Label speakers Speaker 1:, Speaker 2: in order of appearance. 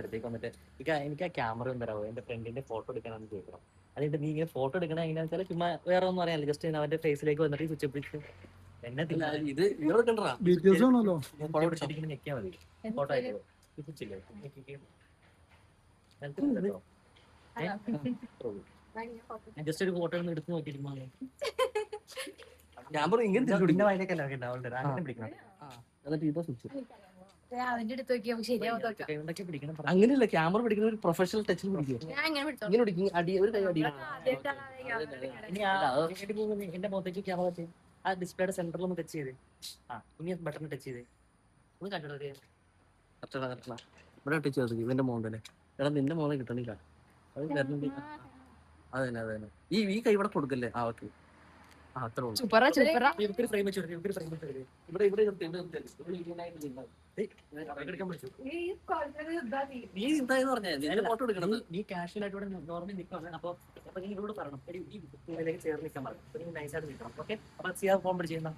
Speaker 1: അടുത്തേക്ക് വന്നിട്ട് എനിക്ക് ആ ക്യാമറ ഒന്ന് തരാമോ, എന്റെ ഫ്രണ്ടിന്റെ ഫോട്ടോ എടുക്കാനാണ് ചോദിക്കണം. അതിട്ട് നീ ഇങ്ങനെ ഫോട്ടോ എടുക്കണ എങ്ങനെയാണെന്ന് വെച്ചാൽ ചുമ്മാ വേറെ ഒന്നും അറിയാനില്ല, ജസ്റ്റ് അവന്റെ ഫേസിലേക്ക് വന്നിട്ട് സ്വിച്ച് പിടിച്ച് എന്നെ ഇത്
Speaker 2: ഡീറ്റെയിൽസ് ആണല്ലോ.
Speaker 1: ഞെക്കിയാൽ മതി. ഫോട്ടോ ആയിട്ട് സ്വിച്ചില്ലേ ജസ്റ്റ് ഒരു ഫോട്ടോ ഒന്ന് എടുത്ത് നോക്കിയിട്ട് ഞാൻ പറഞ്ഞു ഇങ്ങനെ പിന്നെ വയലേക്കല്ല അങ്ങനെ പിടിക്കണം. എന്നിട്ട് ഇതോ സ്വിച്ച് അങ്ങനെയല്ല, ക്യാമറ പിടിക്കുന്ന ഒരു പ്രൊഫഷണൽ ടച്ചിൽ പിടിക്കും. ഇങ്ങനെ പിടിക്കും, അടി ഒരു കൈ അടി. എന്റെ മുഖത്തേക്ക് ക്യാമറ വെച്ച് ആ ഡിസ്പ്ലേയുടെ സെന്ററിൽ ഒന്ന് ടച്ച് ചെയ്ത് ഇനി ബട്ടൺ ടച്ച് ചെയ്ത് ഒന്ന് കണ്ടിട്ട് ഇവിടെ ടച്ച് ചെയ്ത് ഇവന്റെ മോന്തല്ലേ. എടാ നിന്റെ മോനെ കിട്ടണില്ല, അത് വരുന്നുണ്ട്. അതന്നെ അതന്നെ, ഈ കൈ ഇവിടെ കൊടുക്കല്ലേ. ആ ഓക്കെ, അത്ര ഫ്രെയിം വെച്ചു. ഇവിടെ ഇവിടെ നീ എന്തായെന്ന് പറഞ്ഞാൽ ഫോട്ടോ എടുക്കണം. നീ കാഷ്വൽ ആയിട്ട് ഇവിടെ നോർമലി നിൽക്കണം. അപ്പൊ ഇവരോട് പറയണം ചേർന്ന് നിൽക്കാൻ പറയും, നൈസായിട്ട് നിൽക്കണം. ഓക്കെ, അപ്പൊ ഫോൺ പിടിച്ച് ചെയ്യുന്ന